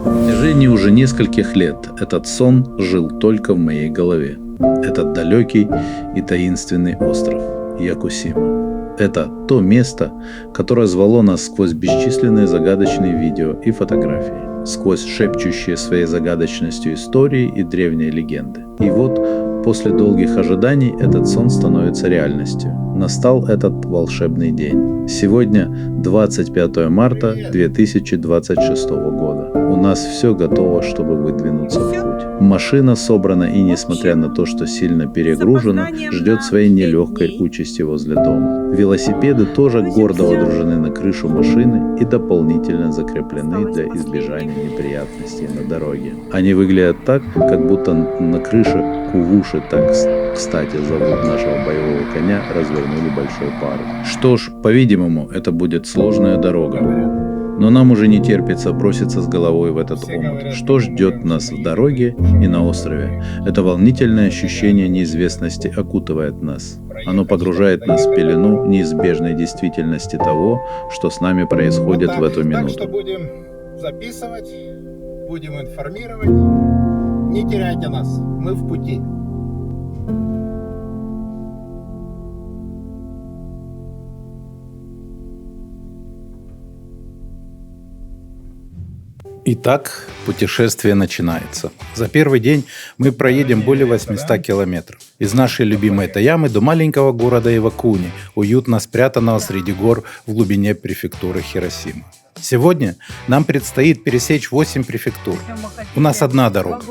В течение уже нескольких лет этот сон жил только в моей голове. Этот далекий и таинственный остров Якусима. Это то место, которое звало нас сквозь бесчисленные загадочные видео и фотографии, сквозь шепчущие своей загадочностью истории и древние легенды. И вот, после долгих ожиданий, этот сон становится реальностью. Настал этот волшебный день. Сегодня 25 марта 2026 года. У нас все готово, чтобы выдвинуться в путь. Машина собрана и, несмотря на то, что сильно перегружена, ждет своей нелегкой участи возле дома. Велосипеды тоже гордо водружены на крышу машины и дополнительно закреплены для избежания неприятностей на дороге. Они выглядят так, как будто на крыше Кувуши, так кстати зовут нашего боевого коня, развернули большой пару. Что ж, по-видимому, это будет сложная дорога. Но нам уже не терпится броситься с головой в этот омут. Что ждет нас в дороге и на острове? Это волнительное ощущение неизвестности окутывает нас. Оно погружает нас в пелену неизбежной действительности того, что с нами происходит в эту минуту. Так что будем записывать, будем информировать. Не теряйте нас, мы в пути. Итак, путешествие начинается. За первый день мы проедем более 800 километров. Из нашей любимой Таямы до маленького города Ивакуни, уютно спрятанного среди гор в глубине префектуры Хиросима. Сегодня нам предстоит пересечь 8 префектур. У нас одна дорога.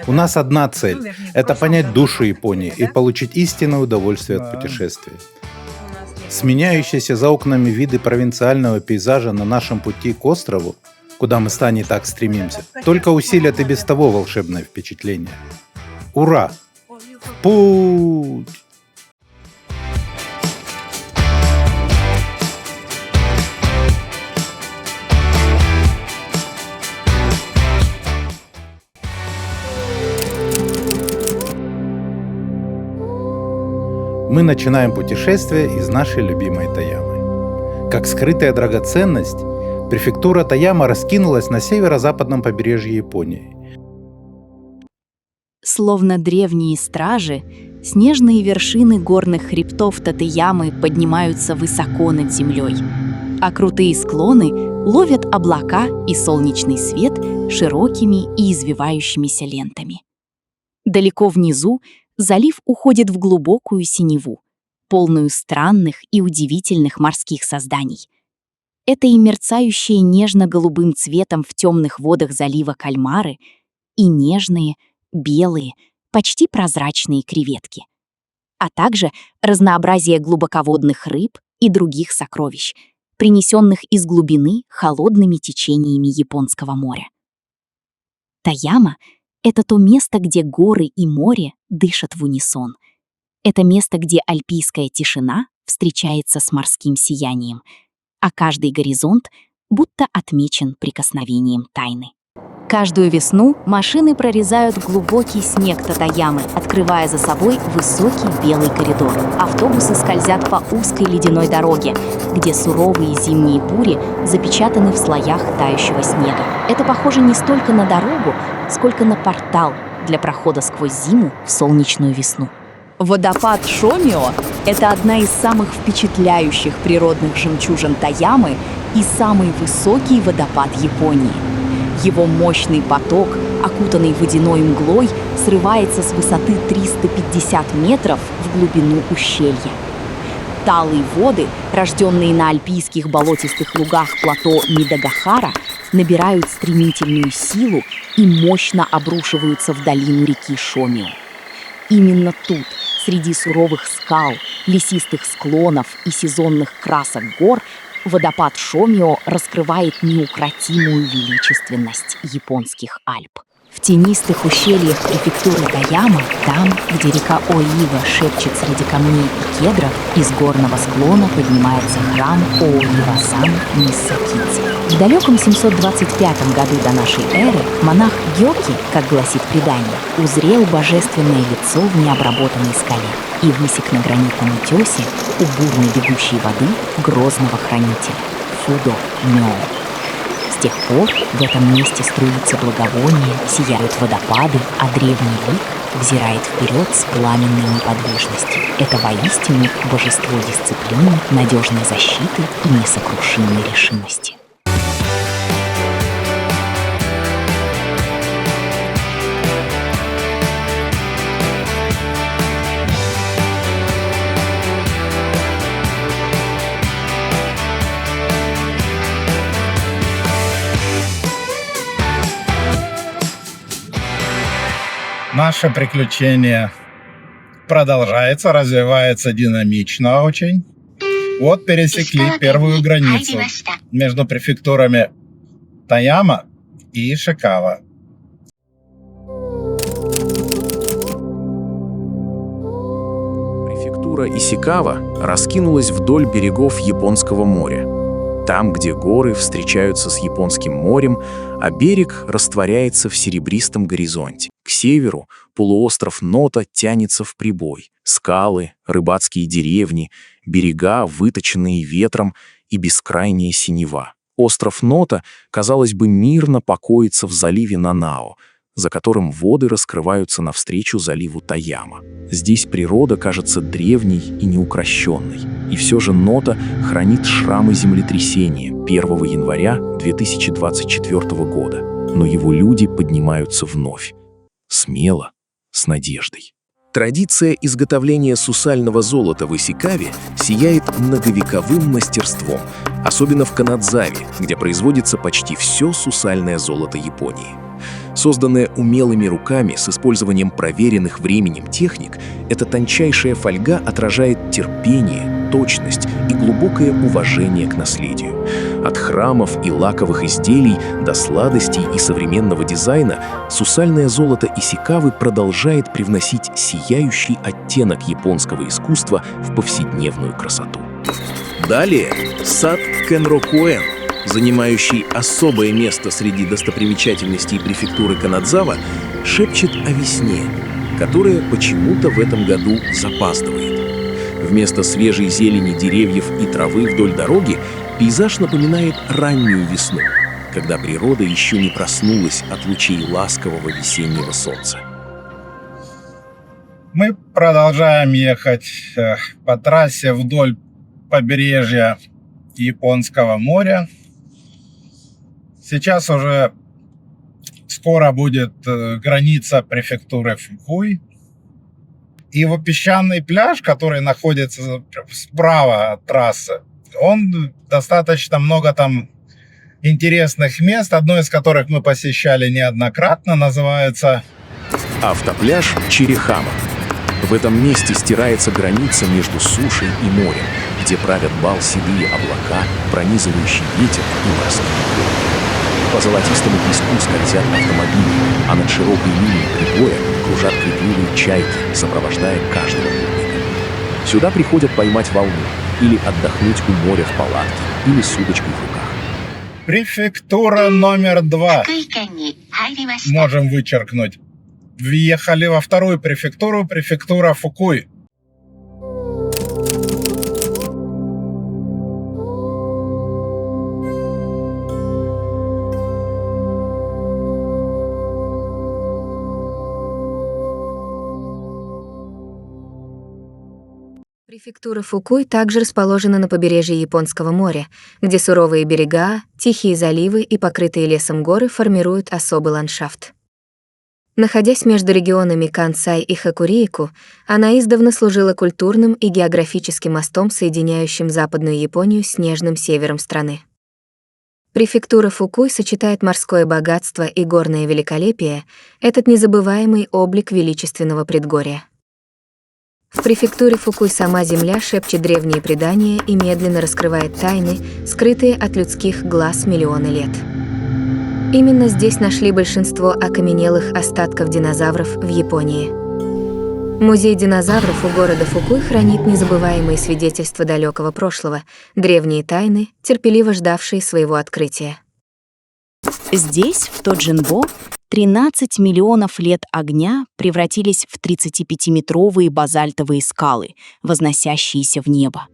У нас одна цель – это понять душу Японии и получить истинное удовольствие от путешествия. Сменяющиеся за окнами виды провинциального пейзажа на нашем пути к острову, куда мы с Таней так стремимся, только усилят и без того волшебное впечатление. Ура! В путь! Мы начинаем путешествие из нашей любимой Таямы. Как скрытая драгоценность, префектура Таяма раскинулась на северо-западном побережье Японии. Словно древние стражи, снежные вершины горных хребтов Татеямы поднимаются высоко над землей, а крутые склоны ловят облака и солнечный свет широкими и извивающимися лентами. Далеко внизу залив уходит в глубокую синеву, полную странных и удивительных морских созданий. Это и мерцающие нежно-голубым цветом в темных водах залива кальмары, и нежные, белые, почти прозрачные креветки, а также разнообразие глубоководных рыб и других сокровищ, принесенных из глубины холодными течениями Японского моря. Таяма — это то место, где горы и море дышат в унисон. Это место, где альпийская тишина встречается с морским сиянием, а каждый горизонт будто отмечен прикосновением тайны. Каждую весну машины прорезают глубокий снег Татаямы, открывая за собой высокий белый коридор. Автобусы скользят по узкой ледяной дороге, где суровые зимние бури запечатаны в слоях тающего снега. Это похоже не столько на дорогу, сколько на портал для прохода сквозь зиму в солнечную весну. Водопад Шомио – это одна из самых впечатляющих природных жемчужин Таямы и самый высокий водопад Японии. Его мощный поток, окутанный водяной мглой, срывается с высоты 350 метров в глубину ущелья. Талые воды, рожденные на альпийских болотистых лугах плато Мидагахара, набирают стремительную силу и мощно обрушиваются в долину реки Шомио. Именно тут, среди суровых скал, лесистых склонов и сезонных красок гор, водопад Шомио раскрывает неукротимую величественность японских Альп. В тенистых ущельях префектуры Таяма, там, где река Оива шепчет среди камней и кедров, из горного склона поднимается храм Оива-сан Мисакидзи. В далеком 725 году до нашей эры монах Гёки, как гласит предание, узрел божественное лицо в необработанной скале и высек на гранитном утесе у бурно бегущей воды грозного хранителя Фудо Мё. С тех пор в этом месте струится благовоние, сияют водопады, а древний лик взирает вперед с пламенной неподвижностью. Это воистину божество дисциплины, надежной защиты и несокрушимой решимости. Наше приключение продолжается, развивается динамично очень. Вот пересекли первую границу между префектурами Таяма и Ишикава. Префектура Исикава раскинулась вдоль берегов Японского моря. Там, где горы встречаются с Японским морем, а берег растворяется в серебристом горизонте. К северу полуостров Нота тянется в прибой. Скалы, рыбацкие деревни, берега, выточенные ветром, и бескрайняя синева. Остров Нота, казалось бы, мирно покоится в заливе Нанао, за которым воды раскрываются навстречу заливу Таяма. Здесь природа кажется древней и неукрощенной. И все же Нота хранит шрамы землетрясения 1 января 2024 года. Но его люди поднимаются вновь. Смело, с надеждой. Традиция изготовления сусального золота в Исикаве сияет многовековым мастерством, особенно в Канадзаве, где производится почти все сусальное золото Японии. Созданная умелыми руками с использованием проверенных временем техник, эта тончайшая фольга отражает терпение, точность и глубокое уважение к наследию. От храмов и лаковых изделий до сладостей и современного дизайна сусальное золото Исикавы продолжает привносить сияющий оттенок японского искусства в повседневную красоту. Далее сад Кенрокуэн, занимающий особое место среди достопримечательностей префектуры Канадзава, шепчет о весне, которая почему-то в этом году запаздывает. Вместо свежей зелени деревьев и травы вдоль дороги пейзаж напоминает раннюю весну, когда природа еще не проснулась от лучей ласкового весеннего солнца. Мы продолжаем ехать по трассе вдоль побережья Японского моря. Сейчас уже скоро будет граница префектуры Фукуй. И вот песчаный пляж, который находится справа от трассы, он достаточно много там интересных мест, одно из которых мы посещали неоднократно, называется Автопляж Чирихама. В этом месте стирается граница между сушей и морем, где правят бал седые облака, пронизывающий ветер и морские волны. По золотистому песку скользят автомобили, а над широкой линией прибоя кружат крикливые чайки, сопровождая каждого путника. Сюда приходят поймать волну или отдохнуть у моря в палатке или с удочкой в руках. префектура номер 2. Можем вычеркнуть. Въехали во вторую префектуру, префектура Фукуй. Префектура Фукуй также расположена на побережье Японского моря, где суровые берега, тихие заливы и покрытые лесом горы формируют особый ландшафт. Находясь между регионами Кансай и Хоккурийку, она издавна служила культурным и географическим мостом, соединяющим Западную Японию с снежным севером страны. Префектура Фукуй сочетает морское богатство и горное великолепие, этот незабываемый облик величественного предгорья. В префектуре Фукуй сама земля шепчет древние предания и медленно раскрывает тайны, скрытые от людских глаз миллионы лет. Именно здесь нашли большинство окаменелых остатков динозавров в Японии. Музей динозавров у города Фукуй хранит незабываемые свидетельства далекого прошлого, древние тайны, терпеливо ждавшие своего открытия. Здесь, в Тоджинбо, 13 миллионов лет огня превратились в 35-метровые базальтовые скалы, возносящиеся в небо.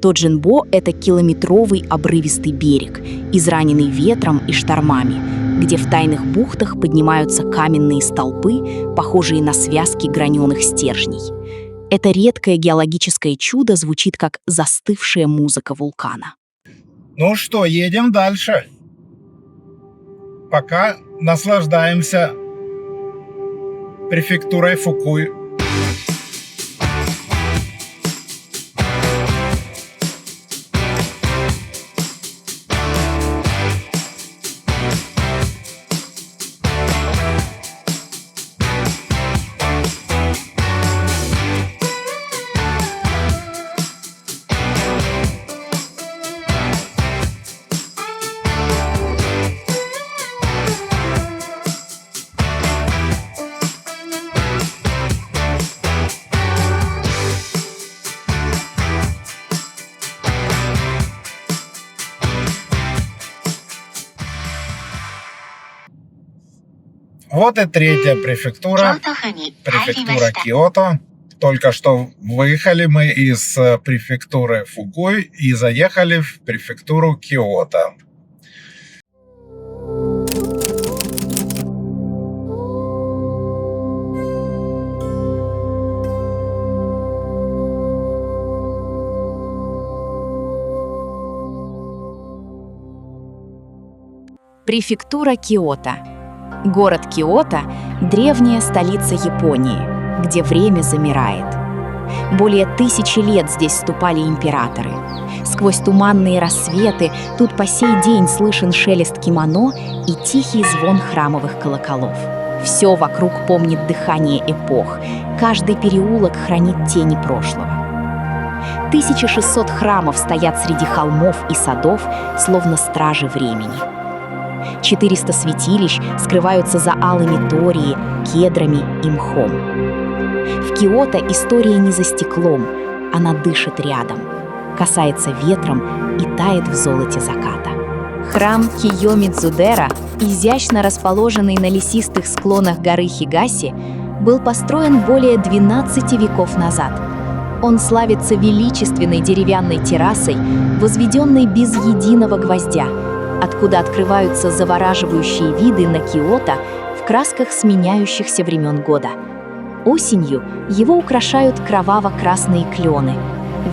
Тоджинбо – это километровый обрывистый берег, израненный ветром и штормами, где в тайных бухтах поднимаются каменные столпы, похожие на связки граненых стержней. Это редкое геологическое чудо звучит как застывшая музыка вулкана. Ну что, едем дальше. Пока наслаждаемся префектурой Фукуй. Вот и третья префектура, префектура Киото. Только что выехали мы из префектуры Фукуй и заехали в префектуру Киото. Префектура Киото. Город Киото – древняя столица Японии, где время замирает. Более 1000 лет здесь ступали императоры. Сквозь туманные рассветы тут по сей день слышен шелест кимоно и тихий звон храмовых колоколов. Все вокруг помнит дыхание эпох, каждый переулок хранит тени прошлого. 1600 храмов стоят среди холмов и садов, словно стражи времени. 400 святилищ скрываются за алыми тории, кедрами и мхом. В Киото история не за стеклом, она дышит рядом, касается ветром и тает в золоте заката. Храм Кийомидзудера, изящно расположенный на лесистых склонах горы Хигаси, был построен более 12 веков назад. Он славится величественной деревянной террасой, возведенной без единого гвоздя, откуда открываются завораживающие виды на Киото в красках сменяющихся времен года. Осенью его украшают кроваво-красные клены,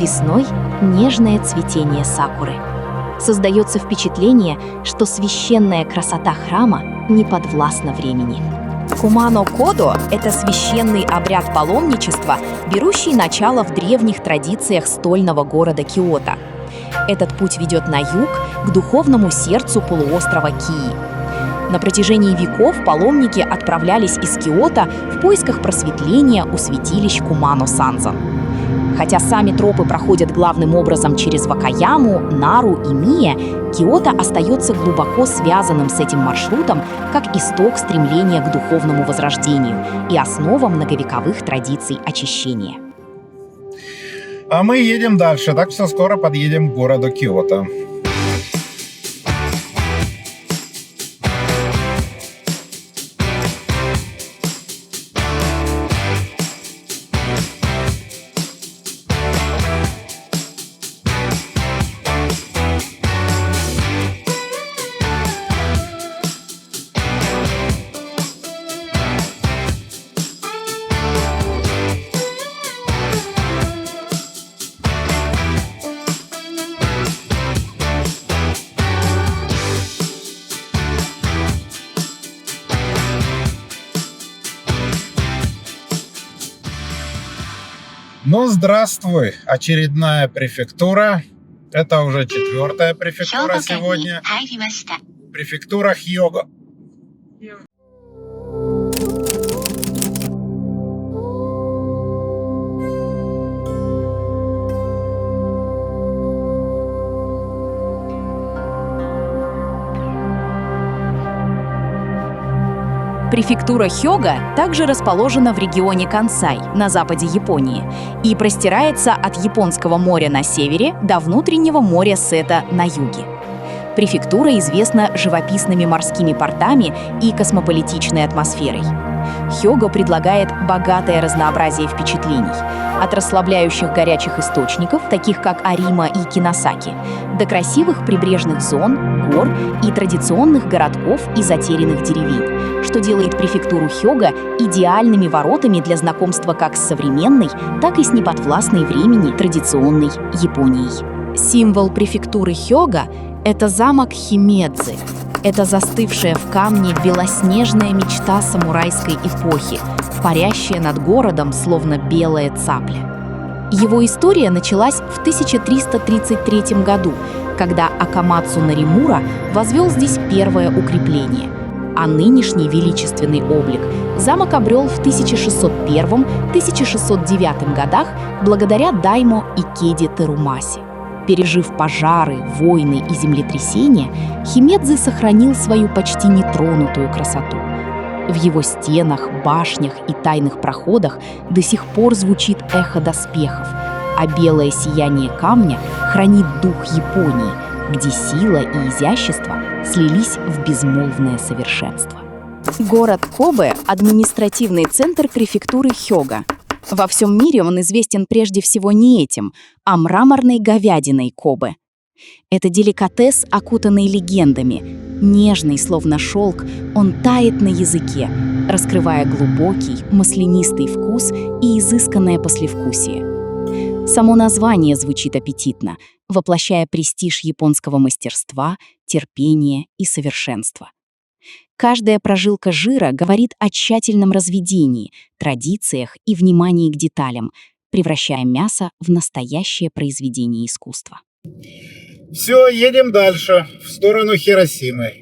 весной – нежное цветение сакуры. Создается впечатление, что священная красота храма не подвластна времени. Кумано-кодо – это священный обряд паломничества, берущий начало в древних традициях стольного города Киото. Этот путь ведет на юг, к духовному сердцу полуострова Кии. На протяжении веков паломники отправлялись из Киото в поисках просветления у святилищ Кумано-Санзан. Хотя сами тропы проходят главным образом через Вакаяму, Нару и Мие, Киото остается глубоко связанным с этим маршрутом как исток стремления к духовному возрождению и основа многовековых традиций очищения. А мы едем дальше, так что скоро подъедем к городу Киото. Ну, здравствуй, очередная префектура. Это уже 4-я префектура сегодня. Префектура Хьёго. Префектура Хёга также расположена в регионе Кансай на западе Японии и простирается от Японского моря на севере до внутреннего моря Сета на юге. Префектура известна живописными морскими портами и космополитичной атмосферой. Хёго предлагает богатое разнообразие впечатлений. От расслабляющих горячих источников, таких как Арима и Киносаки, до красивых прибрежных зон, гор и традиционных городков и затерянных деревень, что делает префектуру Хёго идеальными воротами для знакомства как с современной, так и с неподвластной времени традиционной Японией. Символ префектуры Хёго — это замок Химедзи. Это застывшая в камне белоснежная мечта самурайской эпохи, парящая над городом, словно белая цапля. Его история началась в 1333 году, когда Акамацу Наримура возвел здесь первое укрепление. А нынешний величественный облик замок обрел в 1601-1609 годах благодаря даймо Икеди Терумаси. Пережив пожары, войны и землетрясения, Химедзи сохранил свою почти нетронутую красоту. В его стенах, башнях и тайных проходах до сих пор звучит эхо доспехов, а белое сияние камня хранит дух Японии, где сила и изящество слились в безмолвное совершенство. Город Кобе – административный центр префектуры Хёго. Во всем мире он известен прежде всего не этим, а мраморной говядиной Кобе. Это деликатес, окутанный легендами. Нежный, словно шелк, он тает на языке, раскрывая глубокий, маслянистый вкус и изысканное послевкусие. Само название звучит аппетитно, воплощая престиж японского мастерства, терпения и совершенства. Каждая прожилка жира говорит о тщательном разведении, традициях и внимании к деталям, превращая мясо в настоящее произведение искусства. Все, едем дальше, в сторону Хиросимы.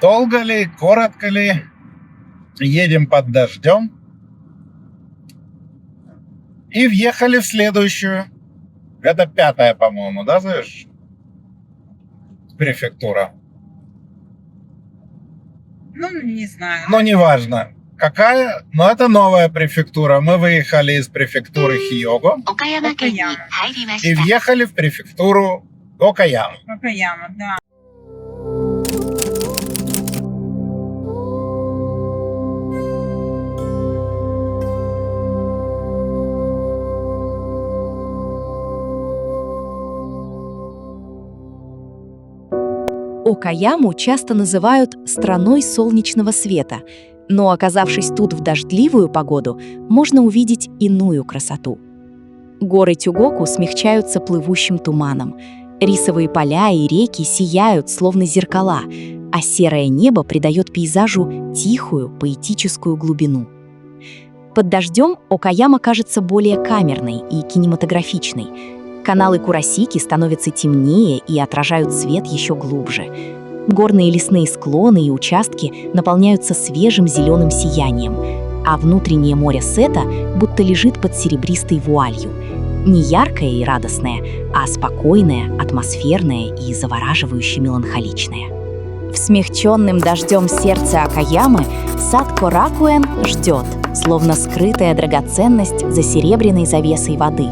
Долго ли, коротко ли, едем под дождем. И въехали в следующую. Это 5-я, по-моему, да, знаешь? Префектура. Ну, не знаю. Но неважно, какая, но это новая префектура. Мы выехали из префектуры Хиёго и въехали в префектуру Окаяма. Окаяма, да. Окаяму часто называют «страной солнечного света», но, оказавшись тут в дождливую погоду, можно увидеть иную красоту. Горы Тюгоку смягчаются плывущим туманом. Рисовые поля и реки сияют, словно зеркала, а серое небо придает пейзажу тихую, поэтическую глубину. Под дождем Окаяма кажется более камерной и кинематографичной. Каналы Курасики становятся темнее и отражают свет еще глубже. Горные лесные склоны и участки наполняются свежим зеленым сиянием, а внутреннее море Сета будто лежит под серебристой вуалью. Не яркое и радостное, а спокойное, атмосферное и завораживающе меланхоличное. В смягченным дождем сердце Окаямы сад Коракуэн ждет, словно скрытая драгоценность за серебряной завесой воды.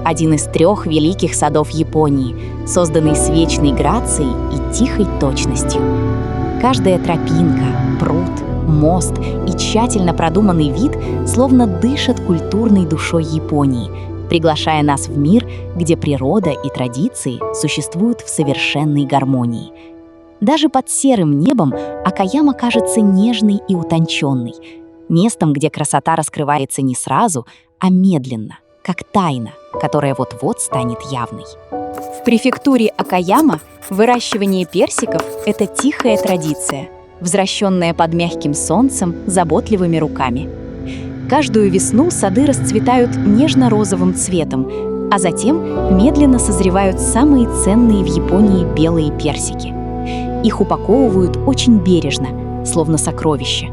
Один из 3 великих садов Японии, созданный с вечной грацией и тихой точностью. Каждая тропинка, пруд, мост и тщательно продуманный вид словно дышат культурной душой Японии, приглашая нас в мир, где природа и традиции существуют в совершенной гармонии. Даже под серым небом Окаяма кажется нежной и утонченной, местом, где красота раскрывается не сразу, а медленно, как тайна, которая вот-вот станет явной. В префектуре Окаяма выращивание персиков – это тихая традиция, взращенная под мягким солнцем заботливыми руками. Каждую весну сады расцветают нежно-розовым цветом, а затем медленно созревают самые ценные в Японии белые персики. Их упаковывают очень бережно, словно сокровища.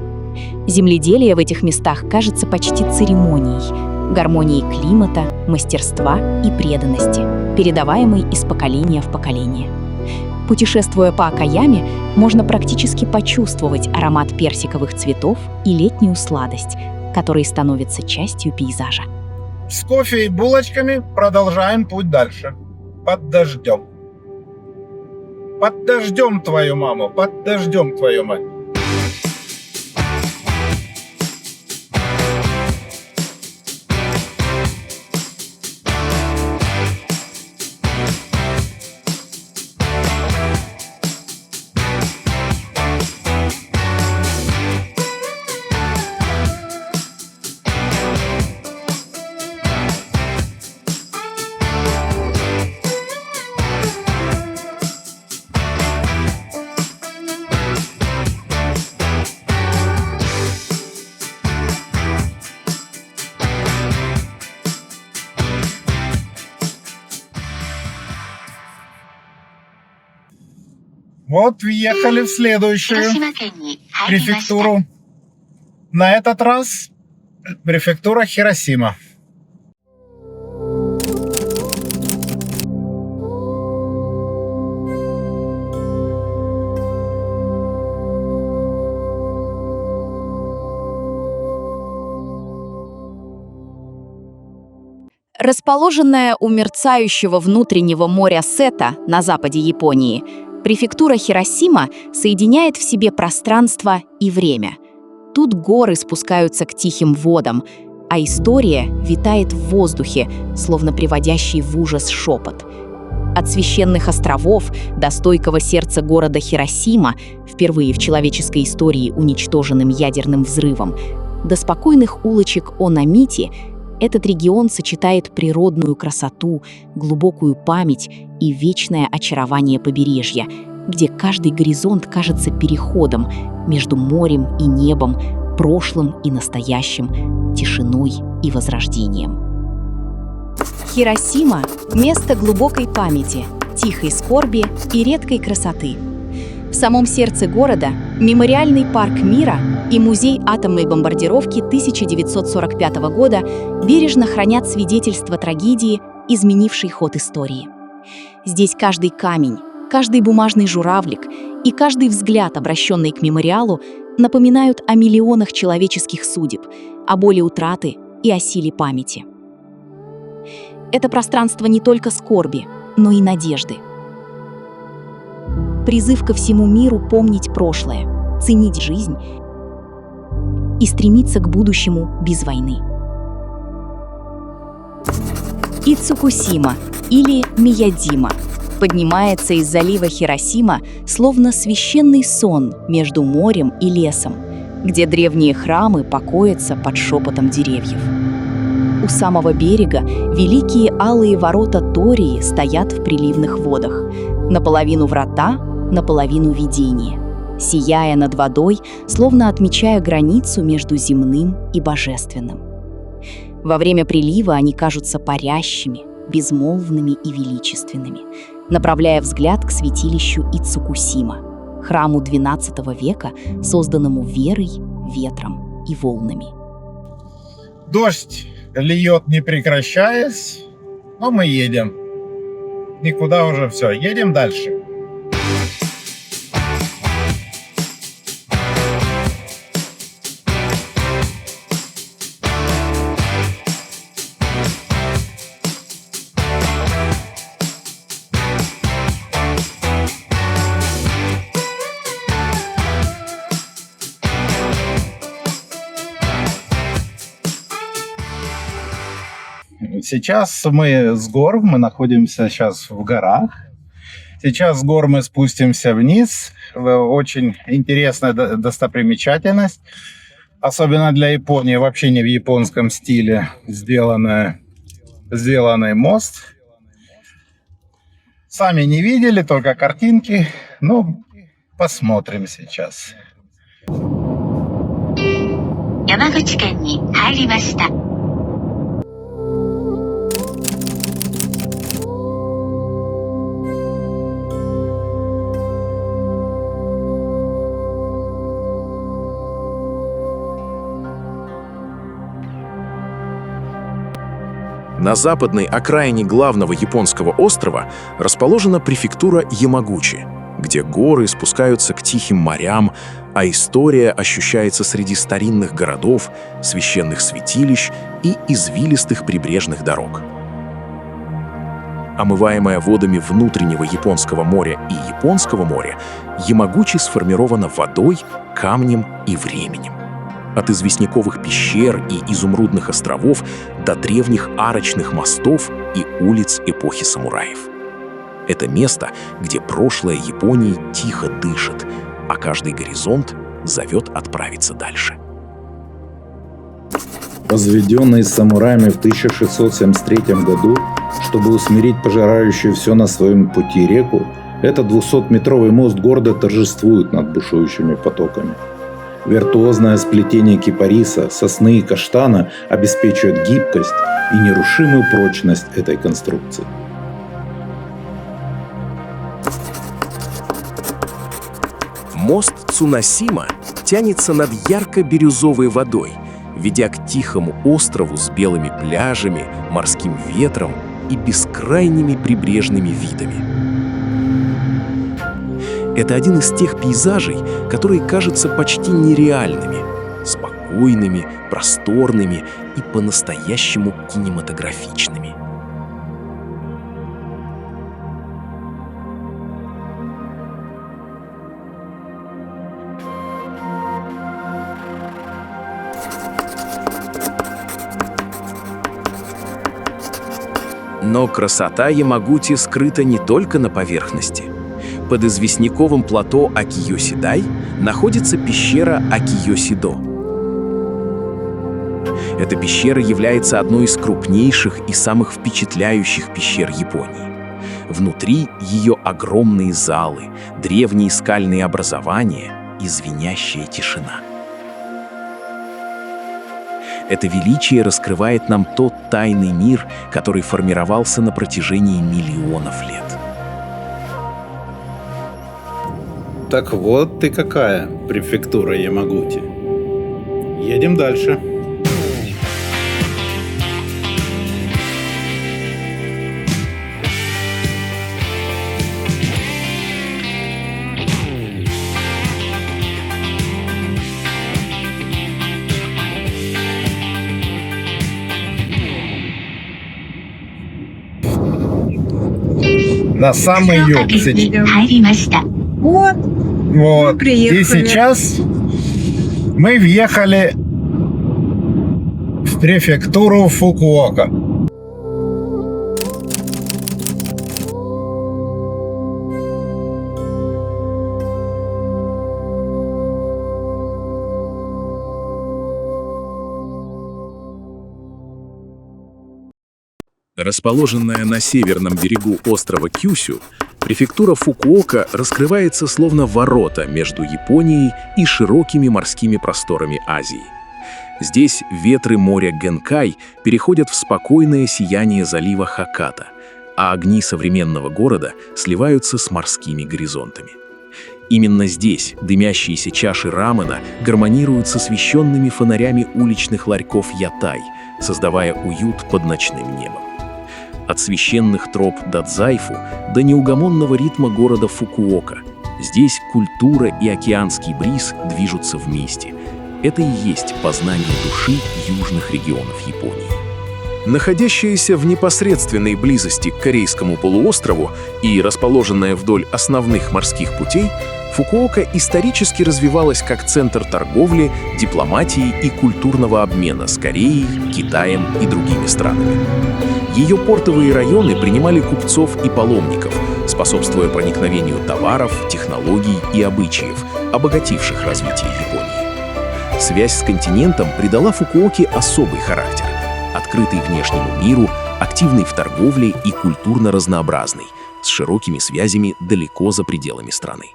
Земледелие в этих местах кажется почти церемонией, гармонией климата, мастерства и преданности, передаваемой из поколения в поколение. Путешествуя по Окаяме, можно практически почувствовать аромат персиковых цветов и летнюю сладость, которые становятся частью пейзажа. С кофе и булочками продолжаем путь дальше. Под дождем. Под дождем твою маму, под дождем твою мать. Вот въехали в следующую префектуру. На этот раз префектура Хиросима. Расположенная у мерцающего внутреннего моря Сета на западе Японии, префектура Хиросима соединяет в себе пространство и время. Тут горы спускаются к тихим водам, а история витает в воздухе, словно приводящий в ужас шепот. От священных островов до стойкого сердца города Хиросима, впервые в человеческой истории уничтоженным ядерным взрывом, до спокойных улочек Ономити, этот регион сочетает природную красоту, глубокую память и вечное очарование побережья, где каждый горизонт кажется переходом между морем и небом, прошлым и настоящим, тишиной и возрождением. Хиросима – место глубокой памяти, тихой скорби и редкой красоты. В самом сердце города – мемориальный парк мира и музей атомной бомбардировки 1945 года бережно хранят свидетельства трагедии, изменившей ход истории. Здесь каждый камень, каждый бумажный журавлик и каждый взгляд, обращенный к мемориалу, напоминают о миллионах человеческих судеб, о боли утраты и о силе памяти. Это пространство не только скорби, но и надежды. Призыв ко всему миру помнить прошлое, ценить жизнь и стремиться к будущему без войны. Ицукусима или Миядзима поднимается из залива Хиросима словно священный сон между морем и лесом, где древние храмы покоятся под шепотом деревьев. У самого берега великие алые ворота Тории стоят в приливных водах, наполовину врата, наполовину видение, сияя над водой, словно отмечая границу между земным и божественным. Во время прилива они кажутся парящими, безмолвными и величественными, направляя взгляд к святилищу Ицукусима, храму XII века, созданному верой, ветром и волнами. Дождь льет не прекращаясь, но мы едем. Никуда уже все, едем дальше. Сейчас мы с гор, мы находимся сейчас в горах. Сейчас с гор мы спустимся вниз. Очень интересная достопримечательность. Особенно для Японии, вообще не в японском стиле сделанный мост. Сами не видели, только картинки. Ну, посмотрим сейчас. 山口県に入りました。 На западной окраине главного японского острова расположена префектура Ямагучи. где горы спускаются к тихим морям, а история ощущается среди старинных городов, священных святилищ и извилистых прибрежных дорог. Омываемая водами внутреннего Японского моря и Японского моря, Ямагути сформирована водой, камнем и временем. От известняковых пещер и изумрудных островов до древних арочных мостов и улиц эпохи самураев. Это место, где прошлое Японии тихо дышит, а каждый горизонт зовет отправиться дальше. Возведенный самураями в 1673 году, чтобы усмирить пожирающую все на своем пути реку, этот 200-метровый мост города торжествует над бушующими потоками. Виртуозное сплетение кипариса, сосны и каштана обеспечивает гибкость и нерушимую прочность этой конструкции. Мост Цунасима тянется над ярко-бирюзовой водой, ведя к тихому острову с белыми пляжами, морским ветром и бескрайними прибрежными видами. Это один из тех пейзажей, которые кажутся почти нереальными, спокойными, просторными и по-настоящему кинематографичными. Но красота Ямагути скрыта не только на поверхности. Под известняковым плато Акиёсидай находится пещера Акиёсидо. Эта пещера является одной из крупнейших и самых впечатляющих пещер Японии. Внутри ее огромные залы, древние скальные образования и звенящая тишина. Это величие раскрывает нам тот тайный мир, который формировался на протяжении миллионов лет. Так вот ты какая, префектура Ямагути. Едем дальше. На самый юг 静岡県に сидим. 入りました。 Вот, Вот. приехали. И сейчас мы въехали в префектуру Фукуока. Расположенная на северном берегу острова Кюсю, префектура Фукуока раскрывается словно ворота между Японией и широкими морскими просторами Азии. Здесь ветры моря Генкай переходят в спокойное сияние залива Хоккайдо, а огни современного города сливаются с морскими горизонтами. Именно здесь дымящиеся чаши рамена гармонируют с освещенными фонарями уличных ларьков ятай, создавая уют под ночным небом. От священных троп Дадзайфу до неугомонного ритма города Фукуока. Здесь культура и океанский бриз движутся вместе. Это и есть познание души южных регионов Японии. Находящаяся в непосредственной близости к Корейскому полуострову и расположенная вдоль основных морских путей, Фукуока исторически развивалась как центр торговли, дипломатии и культурного обмена с Кореей, Китаем и другими странами. Ее портовые районы принимали купцов и паломников, способствуя проникновению товаров, технологий и обычаев, обогативших развитие Японии. Связь с континентом придала Фукуоке особый характер, открытый внешнему миру, активный в торговле и культурно разнообразный, с широкими связями далеко за пределами страны.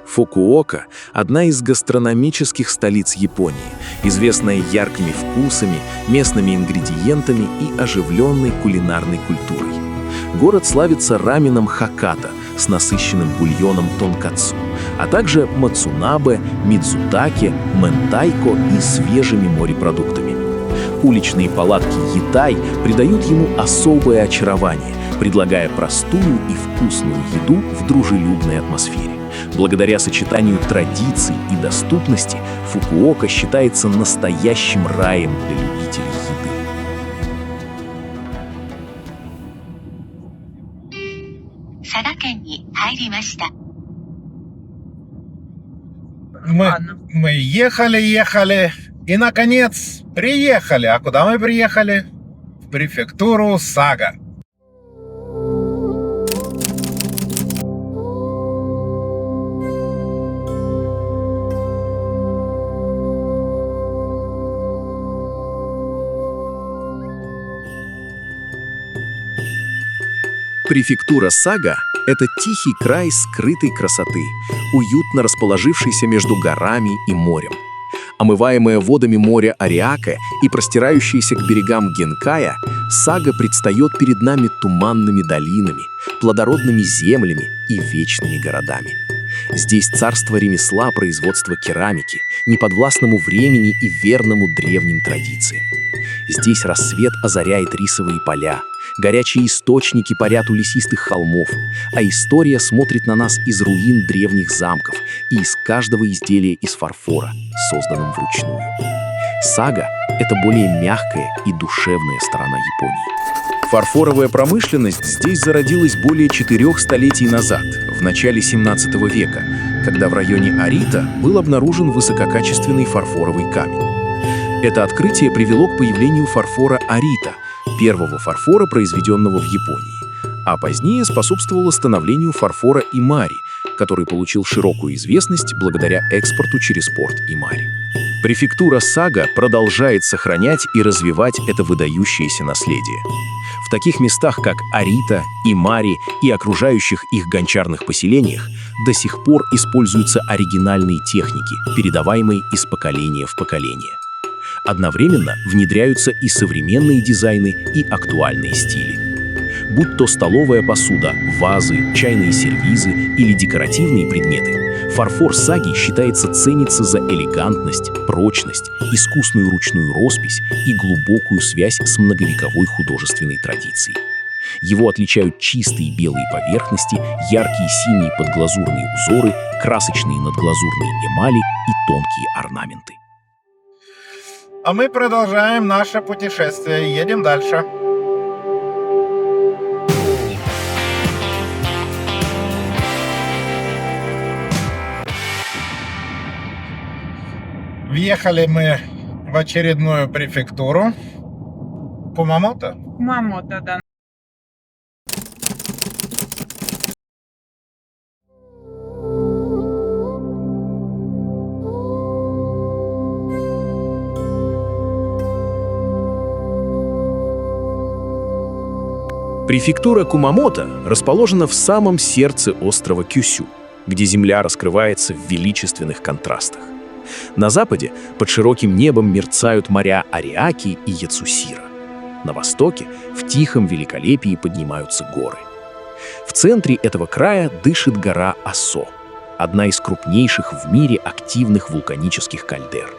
Фукуока – одна из гастрономических столиц Японии, известная яркими вкусами, местными ингредиентами и оживленной кулинарной культурой. Город славится раменом Хоккайдо с насыщенным бульоном тонкацу, а также мацунабе, мидзутаке, ментайко и свежими морепродуктами. Уличные палатки ятай придают ему особое очарование, предлагая простую и вкусную еду в дружелюбной атмосфере. Благодаря сочетанию традиций и доступности Фукуока считается настоящим раем для любителей еды. Ладно. Мы ехали, и, наконец, приехали. А куда мы приехали? В префектуру Сага. Префектура Сага — это тихий край скрытой красоты, уютно расположившийся между горами и морем. Омываемая водами моря Ариаке и простирающаяся к берегам Генкая, Сага предстает перед нами туманными долинами, плодородными землями и вечными городами. Здесь царство ремесла, производства керамики, неподвластному времени и верному древним традициям. Здесь рассвет озаряет рисовые поля, горячие источники парят у лесистых холмов, а история смотрит на нас из руин древних замков и из каждого изделия из фарфора, созданным вручную. Сага — это более мягкая и душевная сторона Японии. Фарфоровая промышленность здесь зародилась более 4 столетий назад, в начале 17 века, когда в районе Арита был обнаружен высококачественный фарфоровый камень. Это открытие привело к появлению фарфора Арита, первого фарфора, произведенного в Японии, а позднее способствовало становлению фарфора Имари, который получил широкую известность благодаря экспорту через порт Имари. Префектура Сага продолжает сохранять и развивать это выдающееся наследие. В таких местах, как Арита, Имари и окружающих их гончарных поселениях, до сих пор используются оригинальные техники, передаваемые из поколения в поколение. Одновременно внедряются и современные дизайны, и актуальные стили. Будь то столовая посуда, вазы, чайные сервизы или декоративные предметы, фарфор Саги ценится за элегантность, прочность, искусную ручную роспись и глубокую связь с многовековой художественной традицией. Его отличают чистые белые поверхности, яркие синие подглазурные узоры, красочные надглазурные эмали и тонкие орнаменты. А мы продолжаем наше путешествие. Едем дальше. Въехали мы в очередную префектуру Кумамото. Кумамото, да. Префектура Кумамото расположена в самом сердце острова Кюсю, где земля раскрывается в величественных контрастах. На западе под широким небом мерцают моря Ариаки и Яцусира. На востоке в тихом великолепии поднимаются горы. В центре этого края дышит гора Асо, одна из крупнейших в мире активных вулканических кальдер.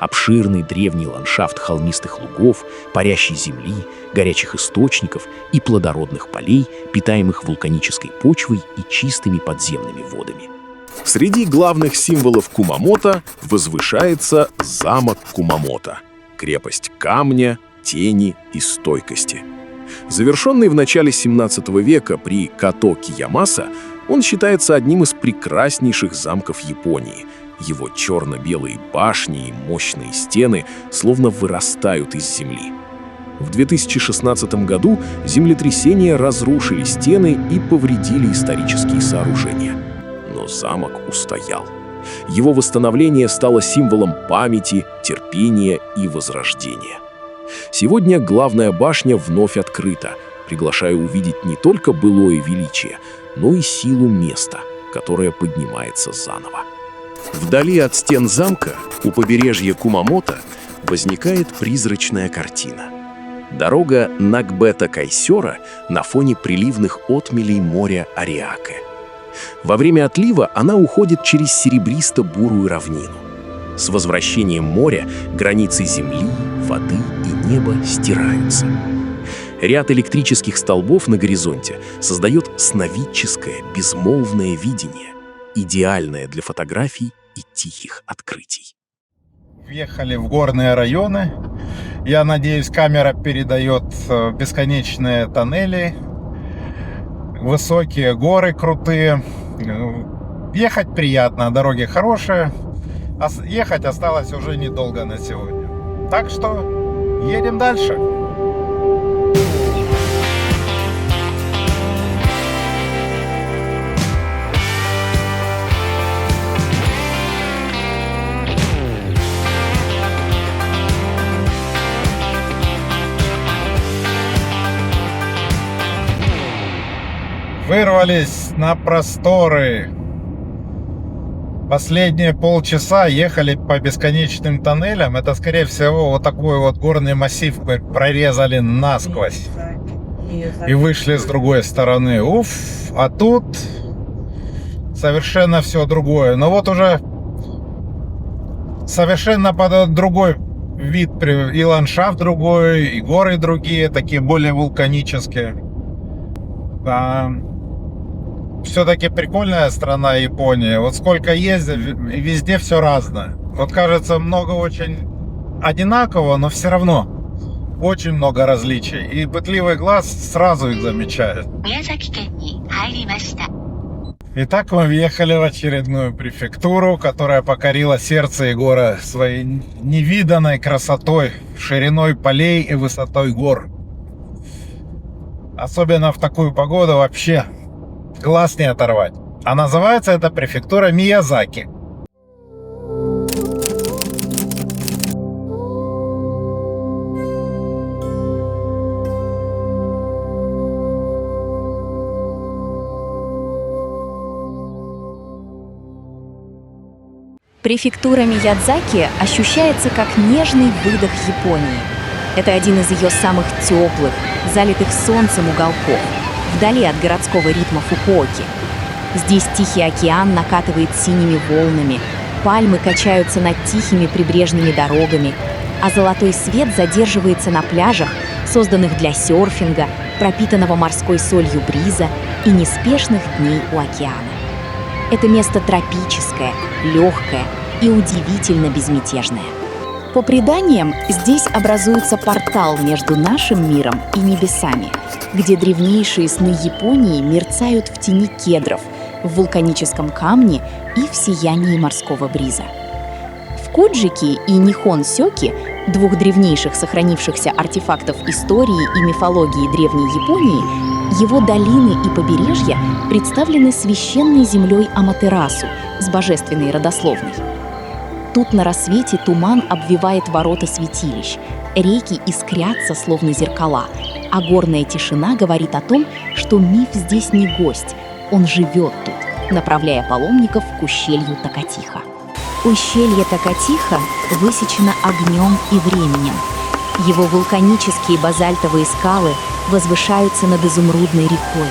Обширный древний ландшафт холмистых лугов, парящей земли, горячих источников и плодородных полей, питаемых вулканической почвой и чистыми подземными водами. Среди главных символов Кумамото возвышается замок Кумамото — крепость камня, тени и стойкости. Завершенный в начале 17 века при Като Киямаса, он считается одним из прекраснейших замков Японии. Его черно-белые башни и мощные стены словно вырастают из земли. В 2016 году землетрясения разрушили стены и повредили исторические сооружения. Но замок устоял. Его восстановление стало символом памяти, терпения и возрождения. Сегодня главная башня вновь открыта, приглашая увидеть не только былое величие, но и силу места, которое поднимается заново. Вдали от стен замка, у побережья Кумамото, возникает призрачная картина. Дорога Нагбета-Кайсёра на фоне приливных отмелей моря Ариаке. Во время отлива она уходит через серебристо-бурую равнину. С возвращением моря границы земли, воды и неба стираются. Ряд электрических столбов на горизонте создает сновидческое, безмолвное видение. идеальное для фотографий и тихих открытий. Въехали в горные районы. Я надеюсь, камера передает бесконечные тоннели, высокие горы крутые. Ехать приятно, дороги хорошие. Ехать осталось уже недолго на сегодня. Так что едем дальше. Вырвались на просторы. Последние полчаса ехали по бесконечным тоннелям. Это, скорее всего, вот такой вот горный массив мы прорезали насквозь и вышли с другой стороны. Уф, а тут совершенно все другое. Но вот уже совершенно под другой вид, и ландшафт другой, и горы другие, такие более вулканические. Все-таки прикольная страна Япония. Вот сколько ездил, и везде все разное. Вот кажется, много очень одинакового, но все равно очень много различий. И пытливый глаз сразу их замечает. Итак, мы въехали в очередную префектуру, которая покорила сердце Егора своей невиданной красотой, шириной полей и высотой гор. Особенно в такую погоду вообще глаз не оторвать. А называется эта префектура Миязаки. Префектура Миядзаки ощущается как нежный выдох Японии. Это один из ее самых теплых, залитых солнцем уголков, вдали от городского ритма Фукуоки. Здесь Тихий океан накатывает синими волнами, пальмы качаются над тихими прибрежными дорогами, а золотой свет задерживается на пляжах, созданных для серфинга, пропитанного морской солью бриза и неспешных дней у океана. Это место тропическое, легкое и удивительно безмятежное. По преданиям, здесь образуется портал между нашим миром и небесами, где древнейшие сны Японии мерцают в тени кедров, в вулканическом камне и в сиянии морского бриза. В Коджики и Нихон-сёки, двух древнейших сохранившихся артефактов истории и мифологии древней Японии, его долины и побережья представлены священной землей Аматерасу с божественной родословной. Тут на рассвете туман обвивает ворота святилищ, реки искрятся, словно зеркала, а горная тишина говорит о том, что миф здесь не гость, он живет тут, направляя паломников к ущелью Такатиха. Ущелье Такатиха высечено огнем и временем. Его вулканические базальтовые скалы возвышаются над изумрудной рекой,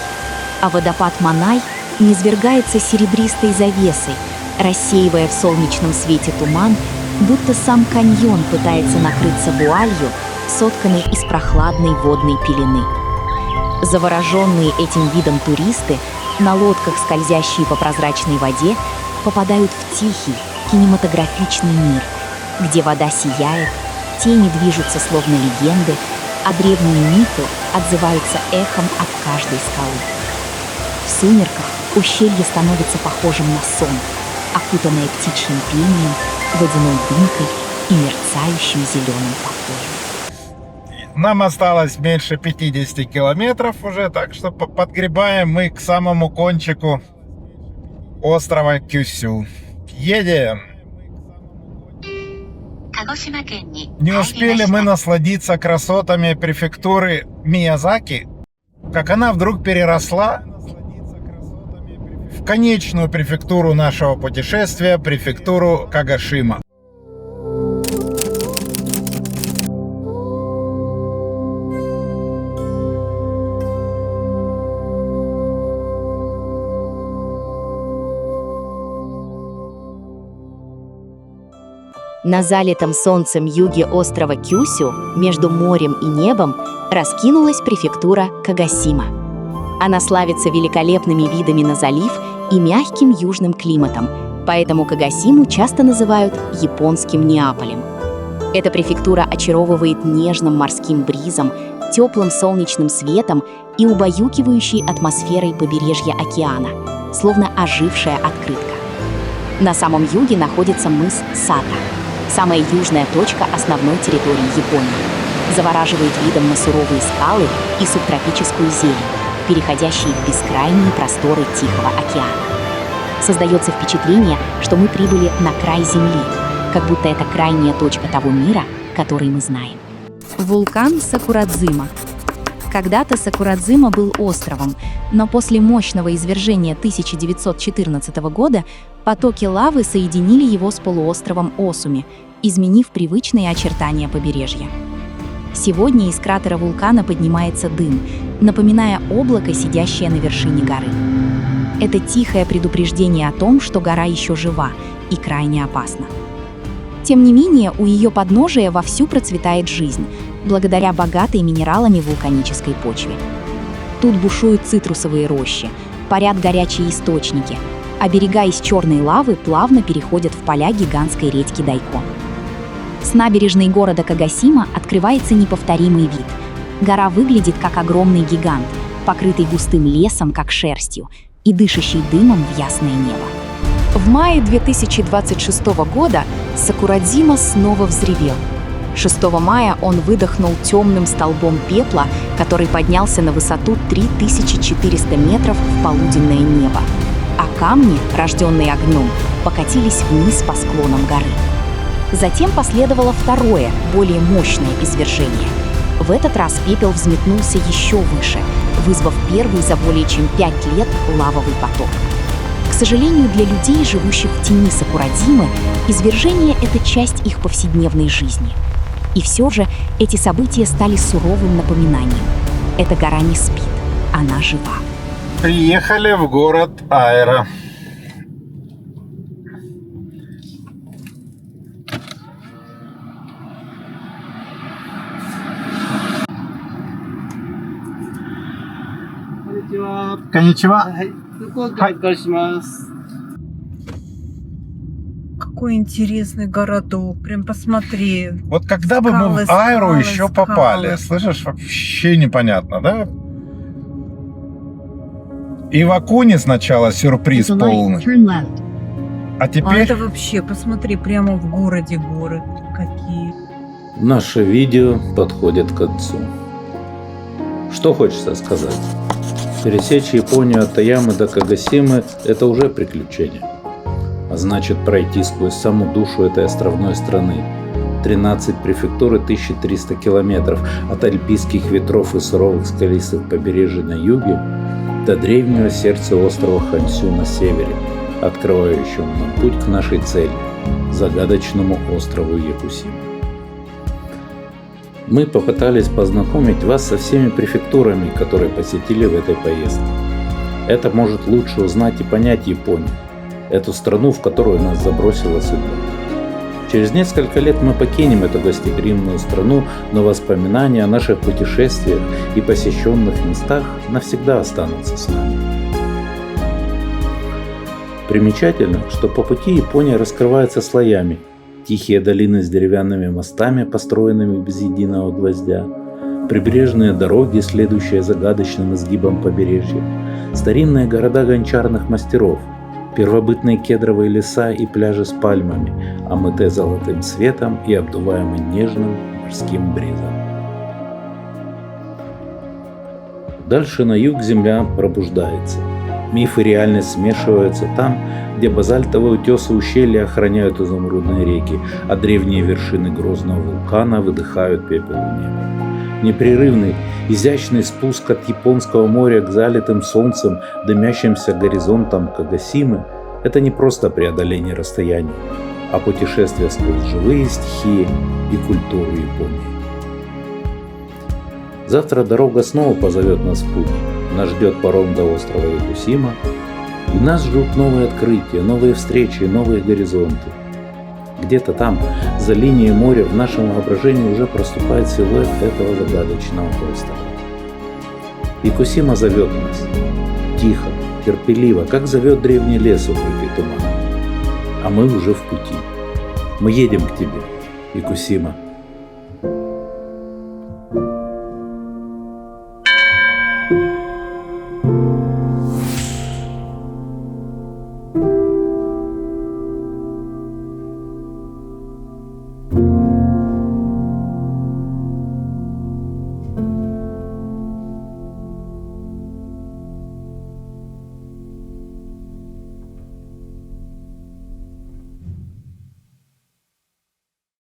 а водопад Манай низвергается серебристой завесой, рассеивая в солнечном свете туман, будто сам каньон пытается накрыться вуалью, сотканной из прохладной водной пелены. Завороженные этим видом туристы, на лодках, скользящие по прозрачной воде, попадают в тихий, кинематографичный мир, где вода сияет, тени движутся словно легенды, а древние мифы отзываются эхом от каждой скалы. В сумерках ущелье становится похожим на сон, окутанное птичьим пением, водяной дымкой и мерцающим зеленым покоем. Нам осталось меньше 50 километров уже, так что подгребаем мы к самому кончику острова Кюсю. Едем! Не успели мы насладиться красотами префектуры Миязаки, как она вдруг переросла в конечную префектуру нашего путешествия, префектуру Кагашима. На залитом солнцем юге острова Кюсю, между морем и небом, раскинулась префектура Кагасима. Она славится великолепными видами на залив и мягким южным климатом, поэтому Кагасиму часто называют японским Неаполем. Эта префектура очаровывает нежным морским бризом, теплым солнечным светом и убаюкивающей атмосферой побережья океана, словно ожившая открытка. На самом юге находится мыс Сата, самая южная точка основной территории Японии. Завораживает видом на суровые скалы и субтропическую зелень, переходящие в бескрайние просторы Тихого океана. Создается впечатление, что мы прибыли на край Земли, как будто это крайняя точка того мира, который мы знаем. Вулкан Сакурадзима. Когда-то Сакурадзима был островом, но после мощного извержения 1914 года потоки лавы соединили его с полуостровом Осуми, изменив привычные очертания побережья. Сегодня из кратера вулкана поднимается дым, напоминая облако, сидящее на вершине горы. Это тихое предупреждение о том, что гора еще жива и крайне опасна. Тем не менее, у ее подножия вовсю процветает жизнь, благодаря богатой минералами вулканической почве. Тут бушуют цитрусовые рощи, парят горячие источники, а берега из черной лавы плавно переходят в поля гигантской редьки Дайкон. С набережной города Кагасима открывается неповторимый вид. Гора выглядит как огромный гигант, покрытый густым лесом, как шерстью, и дышащий дымом в ясное небо. В мае 2026 года Сакурадзима снова взревел. 6 мая он выдохнул темным столбом пепла, который поднялся на высоту 3400 метров в полуденное небо, а камни, рожденные огнем, покатились вниз по склонам горы. Затем последовало второе, более мощное извержение. В этот раз пепел взметнулся еще выше, вызвав первый за более чем 5 лет лавовый поток. К сожалению, для людей, живущих в тени Сакурадзимы, извержение — это часть их повседневной жизни. И все же эти события стали суровым напоминанием. Эта гора не спит, она жива. Приехали в город Айра. Конничева. Какой интересный городок, прям посмотри. Вот когда бы мы в Айру еще попали, слышишь, вообще непонятно, да? И в Акуне сначала сюрприз полный. А А теперь... это вообще, посмотри, прямо в городе горы какие. Наше видео подходит к концу. Что хочется сказать? Пересечь Японию от Тоямы до Кагасимы – это уже приключение. А значит, пройти сквозь саму душу этой островной страны. 13 префектур и 1300 километров от альпийских ветров и суровых скалистых побережий на юге до древнего сердца острова Хонсю на севере, открывающего нам путь к нашей цели – загадочному острову Якусима. Мы попытались познакомить вас со всеми префектурами, которые посетили в этой поездке. Это может лучше узнать и понять Японию, эту страну, в которую нас забросила судьба. Через несколько лет мы покинем эту гостеприимную страну, но воспоминания о наших путешествиях и посещенных местах навсегда останутся с нами. Примечательно, что по пути Япония раскрывается слоями. Тихие долины с деревянными мостами, построенными без единого гвоздя, прибрежные дороги, следующие загадочным изгибам побережья, старинные города гончарных мастеров, первобытные кедровые леса и пляжи с пальмами, омытые золотым светом и обдуваемые нежным морским бризом. Дальше на юг земля пробуждается. Миф и реальность смешиваются там, где базальтовые утесы ущелья охраняют изумрудные реки, а древние вершины грозного вулкана выдыхают пепел в небо. Непрерывный, изящный спуск от Японского моря к залитым солнцем, дымящимся горизонтам Кагасимы – это не просто преодоление расстояний, а путешествие сквозь живые стихии и культуру Японии. Завтра дорога снова позовет нас в путь. Нас ждет паром до острова Якусима, и нас ждут новые открытия, новые встречи, новые горизонты. Где-то там, за линией моря, в нашем воображении уже проступает силуэт этого загадочного острова. Якусима зовет нас. Тихо, терпеливо, как зовет древний лес, укрытый туманом. А мы уже в пути. Мы едем к тебе, Якусима.